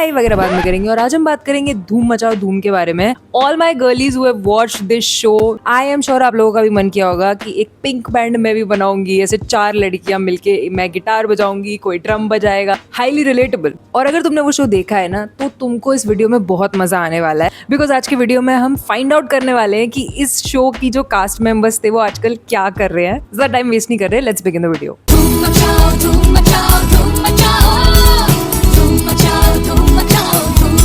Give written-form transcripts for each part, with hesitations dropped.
हाय वगैरह बाद में करेंगे। और आज हम बात करेंगे धूम मचाओ धूम के बारे में। All my girlies who have watched this show, I am sure आप लोगों का भी मन किया होगा कि एक पिंक बैंड मैं भी बनाऊंगी, ऐसे 4 लड़कियां मिलके मैं गिटार बजाऊंगी, कोई ड्रम बजाएगा। Highly relatable. और अगर तुमने वो शो देखा है ना तो तुमको इस वीडियो में बहुत मजा आने वाला है, बिकॉज आज के वीडियो में हम फाइंड आउट करने वाले हैं कि इस शो की जो कास्ट मेंबर्स थे वो आजकल क्या कर रहे हैं। ज्यादा टाइम वेस्ट नहीं कर रहे, लेट्स बिगिन द वीडियो। धूम मचाओ धूम मचाओ धूम मचाओ धूम मचाओ धूम मचाओ धूम।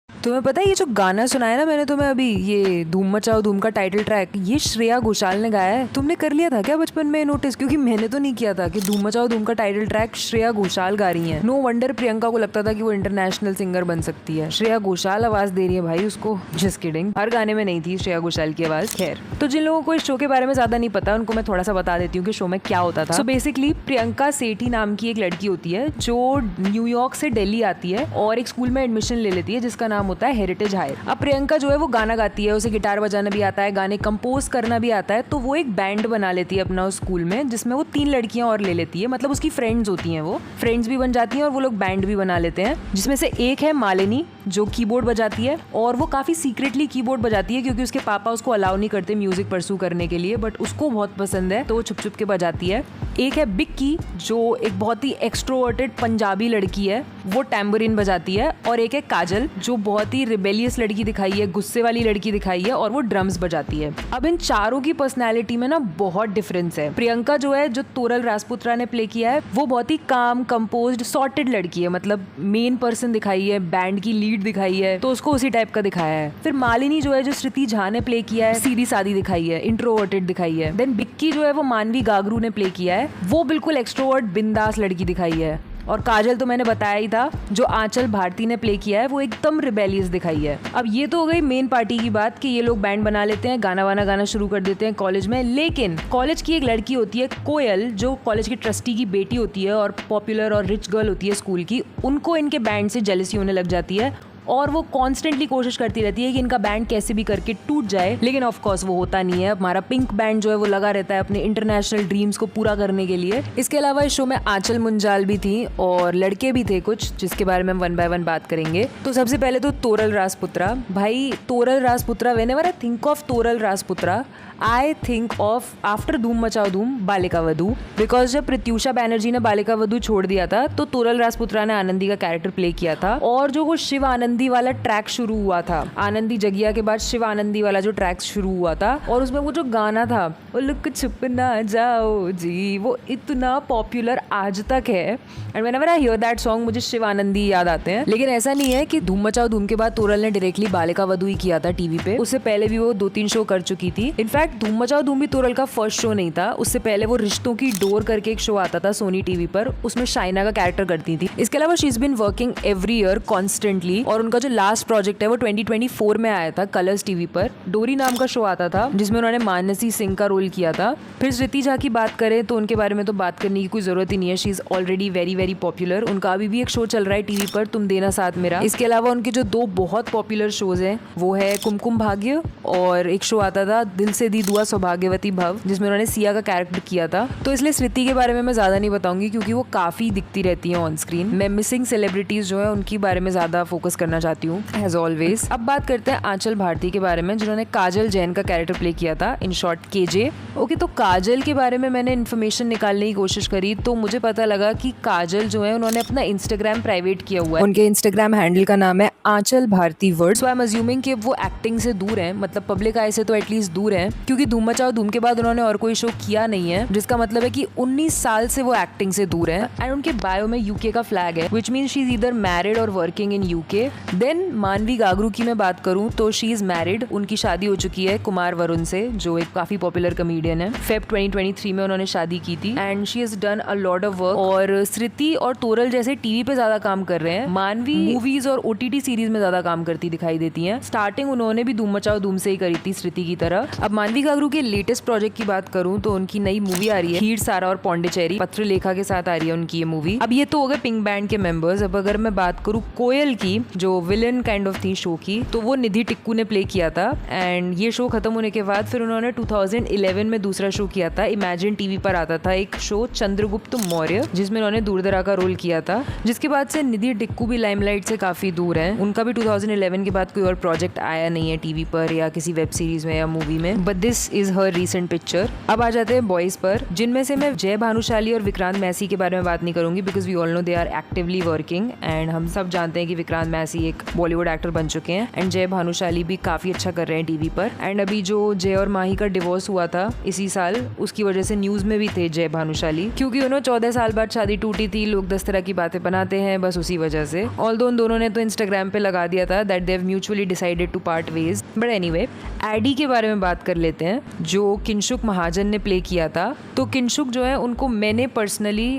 तुम्हें पता है ये जो गाना सुनाया ना मैंने तुम्हें अभी, ये धूम मचाओ धूम का टाइटल ट्रैक, ये श्रेया घोषाल ने गाया है। तुमने कर लिया था क्या बचपन में नोटिस? क्योंकि मैंने तो नहीं किया था कि धूम मचाओ धूम का टाइटल ट्रैक श्रेया घोषाल गा रही है। नो वंडर प्रियंका को लगता था कि वो इंटरनेशनल सिंगर बन सकती है। श्रेया घोषाल आवाज दे रही है भाई उसको। जस्ट किडिंग, हर गाने में नहीं थी श्रेया घोषाल की आवाज। खैर, तो जिन लोगों को इस शो के बारे में ज्यादा नहीं पता उनको मैं थोड़ा सा बता देती हूँ कि शो में क्या होता था। सो बेसिकली प्रियंका सेठी नाम की एक लड़की होती है जो न्यूयॉर्क से दिल्ली आती है और एक स्कूल में एडमिशन ले लेती है जिसका नाम होता है हेरिटेज हाई। अब प्रियंका जो है वो गाना गाती है, उसे गिटार बजाना भी आता है, गाने कंपोज करना भी आता है। तो वो एक बैंड बना लेती है अपना उस स्कूल में, जिसमें वो 3 लड़कियां और ले लेती है। मतलब उसकी फ्रेंड्स होती हैं, वो फ्रेंड्स भी बन जाती हैं और वो लोग बैंड भी बना लेते हैं। जिसमें से एक है मालिनी जो कीबोर्ड बजाती है, और वो काफी सीक्रेटली कीबोर्ड बजाती है क्योंकि उसके पापा उसको अलाउ नहीं करते म्यूजिक परस्यू करने के लिए, बट उसको बहुत पसंद है तो वो छुप छुप के बजाती है। एक है बिक्की जो एक बहुत ही एक्सट्रोवर्टेड पंजाबी लड़की है, वो टैम्बरिन बजाती है। और एक है काजल जो बहुत ही रिबेलियस लड़की दिखाई है, गुस्से वाली लड़की दिखाई है, और वो ड्रम्स बजाती है। अब इन चारों की पर्सनैलिटी में ना बहुत डिफरेंस है। प्रियंका जो है, जो तोरल राजपुत्रा ने प्ले किया है, वो बहुत ही काम कंपोज्ड सॉर्टेड लड़की है। मतलब मेन पर्सन दिखाई है, बैंड की लीड दिखाई है, तो उसको उसी टाइप का दिखाया है। फिर मालिनी जो है, जो श्रुति झा ने प्ले किया है, सीधी सादी दिखाई है, इंट्रोवर्टेड दिखाई है। देन बिक्की जो है वो मानवी गागरू ने प्ले किया है, वो बिल्कुल एक्सट्रोवर्ट बिंदास लड़की दिखाई है। और काजल तो मैंने बताया ही था, जो आंचल भारती ने प्ले किया है, वो एकदम रिबेलियस दिखाई है। अब ये तो हो गई मेन पार्टी की बात कि ये लोग बैंड बना लेते हैं, गाना वाना गाना शुरू कर देते हैं कॉलेज में। लेकिन कॉलेज की एक लड़की होती है कोयल, जो कॉलेज की ट्रस्टी की बेटी होती है और पॉपुलर और रिच गर्ल होती है स्कूल की। उनको इनके बैंड से जेलसी होने लग जाती है और वो कॉन्स्टेंटली कोशिश करती रहती है कि इनका बैंड कैसे भी करके टूट जाए। लेकिन ऑफ कोर्स वो होता नहीं है। हमारा पिंक बैंड जो है वो लगा रहता है अपने इंटरनेशनल ड्रीम्स को पूरा करने के लिए। इसके अलावा इस शो में आंचल मुंजाल भी थी और लड़के भी थे कुछ, जिसके बारे में हम 1 बाय 1 बात करेंगे। तो सबसे पहले तो तोरल राजपुत्रा। भाई Toral Rajputra, whenever I think of Toral Rajputra I think of after Dhoom Machao धूम बालिका वधू। बिकॉज जब प्रत्युषा बैनर्जी ने बालिका वधू छोड़ दिया था तो तोरल राजपुत्रा ने आनंदी का कैरेक्टर प्ले किया था। और जो वो शिव आनंदी वाला ट्रैक शुरू हुआ था, आनंदी जगिया के बाद शिव आनंदी वाला जो ट्रैक शुरू हुआ था, और उसमें वो जो गाना था वो लुक छुप ना जाओ जी, वो इतना पॉपुलर आज तक है। And whenever I hear that song मुझे शिव आनंदी याद आते हैं। लेकिन ऐसा नहीं है कि धूम मचाओ धूम के बाद तोरल ने डायरेक्टली बालिका वधू ही किया था टीवी पे। उससे पहले भी वो 2-3 शो कर चुकी थी। इनफैक्ट धूम मचाओ धूम भी तोरल का फर्स्ट शो नहीं था। उससे पहले वो रिश्तों की डोर करके एक शो आता था सोनी टीवी पर, उसमें शाइना का कैरेक्टर करती थी। इसके अलावा she is been working every year constantly, और उनका जो लास्ट प्रोजेक्ट है वो 2024 में आया था कलर्स टीवी पर। डोरी नाम का शो आता था जिसमें उन्होंने मानसी सिंह का रोल किया था। फिर श्रुति झा की बात करें तो उनके बारे में तो बात करने की कोई जरूरत ही नहीं है। She is already very very popular. उनका अभी भी एक शो चल रहा है टीवी पर, तुम देना साथ मेरा। इसके अलावा उनके जो 2 बहुत पॉपुलर शोज हैं वो है कुमकुम भाग्य, और एक शो आता था दिल से दी दुआ सौभाग्यवती भव, जिसमें उन्होंने सिया का कैरेक्टर किया था। तो इसलिए श्रुति के बारे में मैं ज्यादा नहीं बताऊंगी क्योंकि वो काफी दिखती रहती है ऑन स्क्रीन। मैं मिसिंग सेलिब्रिटीज जो है उनके बारे में ज्यादा फोकस करना चाहती हूँ एज ऑलवेज। अब बात करते हैं आंचल भारती के बारे में, जिन्होंने काजल जैन का कैरेक्टर प्ले किया था, इन शॉर्ट केजे। ओके, तो काजल के बारे में मैंने इन्फॉर्मेशन निकालने की कोशिश करी तो मुझे पता लगा कि काजल जो है उन्होंने अपना इंस्टाग्राम प्राइवेट किया हुआ है। उनके इंस्टाग्राम हैंडल का नाम है Aanchal Bharti word. So I am assuming कि वो एक्टिंग से दूर है, मतलब पब्लिक आई से तो एटलीस्ट दूर है, क्योंकि धूम मचाओ धूम के बाद उन्होंने और कोई शो किया नहीं है, जिसका मतलब है कि 19 साल से वो एक्टिंग से दूर है। एंड उनके बायो में यूके का फ्लैग है, which means she is either married और वर्किंग इन यूके। देन मानवी गागरू की मैं बात करूं तो शी इज मैरिड, उनकी शादी हो चुकी है कुमार वरुण से, जो एक काफी पॉपुलर कमेडियन है। फेब 2023 में उन्होंने शादी की थी and she is done a lot of work. और श्रुति और तोरल जैसे टीवी पे ज्यादा काम कर रहे हैं, मानवी मूवीज और ओटीटी सीरीज में ज्यादा काम करती दिखाई देती हैं। स्टार्टिंग उन्होंने भी धूम मचाओ धूम से ही करी थी श्रुति की तरह। अब मानवी गागरू के लेटेस्ट प्रोजेक्ट की बात करूं तो उनकी नई मूवी आ रही है हीर सारा और पौंडीचेरी, पत्रलेखा के साथ आ रही है उनकी ये मूवी। अब ये तो हो गए पिंक बैंड के मेंबर्स। अब अगर मैं बात करूं कोयल की, जो जो विलन काइंड ऑफ थी शो की, तो वो निधि टिक्कू ने प्ले किया था। एंड ये शो खत्म होने के बाद फिर उन्होंने 2011 में दूसरा शो किया था। इमेजिन टीवी पर आता था एक शो चंद्रगुप्त मौर्य, जिसमें उन्होंने दूरदरा का रोल किया था। जिसके बाद से निधि टिक्कू भी लाइमलाइट से काफी दूर है। उनका भी 2011 के बाद कोई और प्रोजेक्ट आया नहीं है टीवी पर या किसी वेब सीरीज में या मूवी में, but this is her recent picture. अब आ जाते हैं बॉयज पर, जिनमें से मैं जय भानुशाली और विक्रांत मैसी के बारे में बात नहीं करूंगी because we all know they are actively working and हम सब जानते हैं कि विक्रांत मैसी एक बॉलीवुड एक्टर बन चुके हैं एंड जय भानुशाली भी काफी अच्छा कर रहे हैं टीवी पर। एंड अभी जो जय और माही का डिवोर्स हुआ था इसी साल, उसकी वजह से न्यूज में भी थे जय भानुशाली, क्योंकि उन्होंने 14 साल बाद शादी टूटी थी। लोग 10 तरह की बातें बनाते हैं बस उसी वजह से। ऑल्दो उन दोनों ने तो इंस्टाग्राम पे लगा दिया था that they have mutually decided to part ways. But anyway, AD के बारे में बात कर लेते हैं जो किंशुक महाजन ने प्ले किया था। तो किंशुक जो है उनको मैंने पर्सनली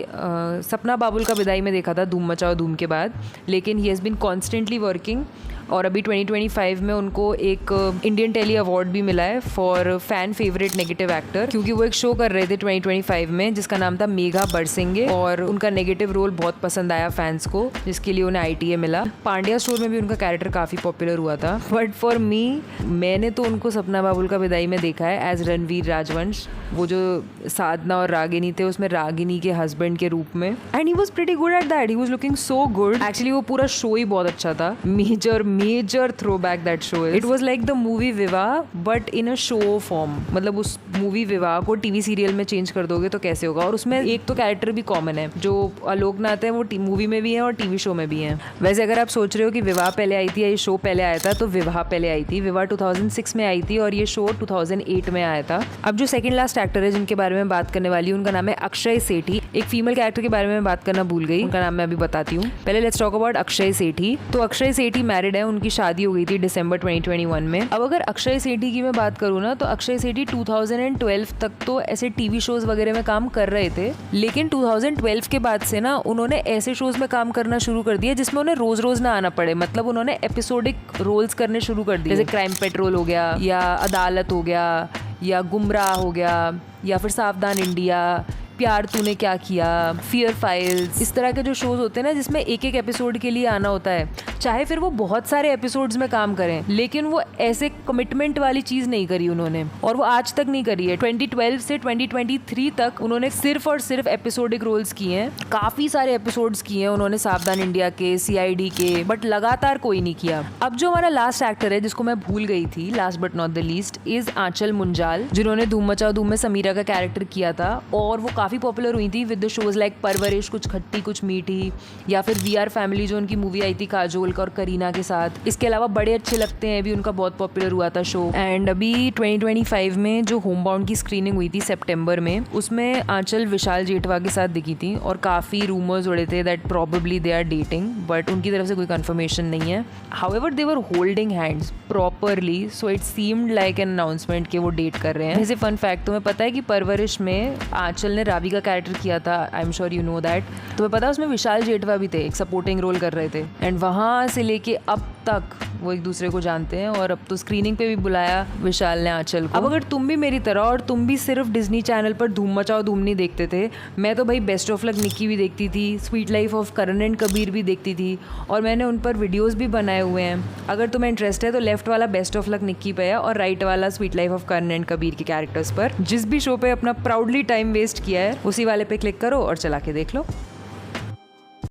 सपना बाबुल का विदाई में देखा था धूम मचाओ धूम के बाद, लेकिन he has been constantly working और अभी 2025 में उनको एक इंडियन टेली अवार्ड भी मिला है for fan favourite negative actor, क्योंकि वो एक शो कर रहे थे 2025 में जिसका नाम था मेघा बरसिंगे और उनका नेगेटिव रोल बहुत पसंद आया फैंस को, जिसके लिए उन्हें ITA मिला। पांड्या स्टोर में भी उनका कैरेक्टर काफ़ी पॉपुलर हुआ था। बट फॉर मी, मैंने तो उनको सपना बाबुल का विदाई में देखा है एज रणवीर राजवंश, वो जो साधना और रागिनी थे उसमें रागिनी के हस्बैंड के रूप में। And he was pretty good at that, he was looking so good. Actually वो पूरा शो ही बहुत अच्छा था। Major throwback that show is. It was like the movie विवाह but in a show form. मतलब उस मूवी विवाह को टीवी सीरियल में चेंज कर दोगे तो कैसे होगा। और उसमें एक तो कैरेक्टर भी कॉमन है, जो आलोकनाथ है वो मूवी में भी है और टीवी शो में भी है। वैसे अगर आप सोच रहे हो कि विवाह पहले आई थी या ये शो पहले आया था, तो विवाह पहले आई थी। विवाह 2006 में आई थी और ये शो 2008 में आया था। अब जो सेकंड लास्ट एक्टर है जिनके बारे में बात करने वाली हूँ उनका नाम है अक्षय सेठी। एक फीमेल कैरेक्टर के बारे में बात करना भूल गई, उनका नाम मैं अभी बताती हूँ। पहले लेट्स टॉक अबाउट अक्षय सेठी। तो अक्षय सेठी मैरिड है, उनकी शादी हो गई थी दिसंबर 2021 में। अब अगर अक्षय सेठी की मैं बात करूँ ना, तो अक्षय सेठी 2012 तक तो ऐसे टीवी शोज वगैरह में काम कर रहे थे, लेकिन 2012 के बाद से ना उन्होंने ऐसे शोज में काम करना शुरू कर दिया जिसमें उन्हें रोज रोज ना आना पड़े। मतलब उन्होंने एपिसोडिक रोल्स करने शुरू कर दिए, जैसे क्राइम पेट्रोल हो गया या अदालत हो गया या गुमराह हो गया या फिर सावधान इंडिया, प्यार तूने क्या किया, फियर फाइल्स। इस तरह के जो शोज होते हैं ना जिसमें एक एक एपिसोड के लिए आना होता है, चाहे फिर वो बहुत सारे एपिसोड्स में काम करें, लेकिन वो ऐसे कमिटमेंट वाली चीज नहीं करी उन्होंने, और वो आज तक नहीं करी है। 2012 से 2023 तक उन्होंने सिर्फ और सिर्फ एपिसोडिक रोल्स किए हैं। काफी सारे एपिसोड्स किए हैं उन्होंने सावधान इंडिया के, CID के, बट लगातार कोई नहीं किया। अब जो हमारा लास्ट एक्टर है जिसको मैं भूल गई थी, last but not the least, is Aanchal Munjal, जिन्होंने धूम मचाओ धूम में समीरा का कैरेक्टर किया था और वो काफी पॉपुलर हुई थी विद द शोज लाइक परवरिश, कुछ खट्टी कुछ मीठी, या फिर VR फैमिली जो उनकी मूवी आई थी काजोल और करीना के साथ। इसके अलावा बड़े अच्छे लगते हैं भी उनका बहुत पॉपुलर हुआ था शो। एंड अभी 2025 में जो होम बाउंड की स्क्रीनिंग हुई थी सितंबर में, उसमें आंचल विशाल जेठवा के साथ दिखी थी और काफी रूमर्स उड़े थे that probably they are dating, but उनकी तरफ से कोई कंफर्मेशन नहीं है। However they were holding hands properly, so it seemed like an announcement कि वो डेट कर रहे हैं। जैसे फन फैक्ट, तुम्हें पता है कि परवरिश में आंचल ने रावी का कैरेक्टर किया था, आई am sure you know that. तुम्हें पता है उसमें विशाल जेठवा भी थे, एक सपोर्टिंग रोल कर रहे थे। एंड वहां से लेके अब तक वो एक दूसरे को जानते हैं और अब तो स्क्रीनिंग पे भी बुलाया विशाल ने आंचल को। अब अगर तुम भी मेरी तरह और तुम भी सिर्फ डिज्नी चैनल पर धूम मचाओ धूम नहीं देखते थे, मैं तो भाई बेस्ट ऑफ लक निक्की भी देखती थी, sweet life of Karan and Kabir भी देखती थी और मैंने उन पर वीडियोस भी बनाए हुए हैं। अगर तुम्हें इंटरेस्ट है तो लेफ्ट वाला बेस्ट ऑफ लक निक्की पे है और राइट वाला sweet life of Karan and Kabir के कैरेक्टर्स पर। जिस भी शो पे अपना प्राउडली टाइम वेस्ट किया है उसी वाले पे क्लिक करो और चला के देख लो।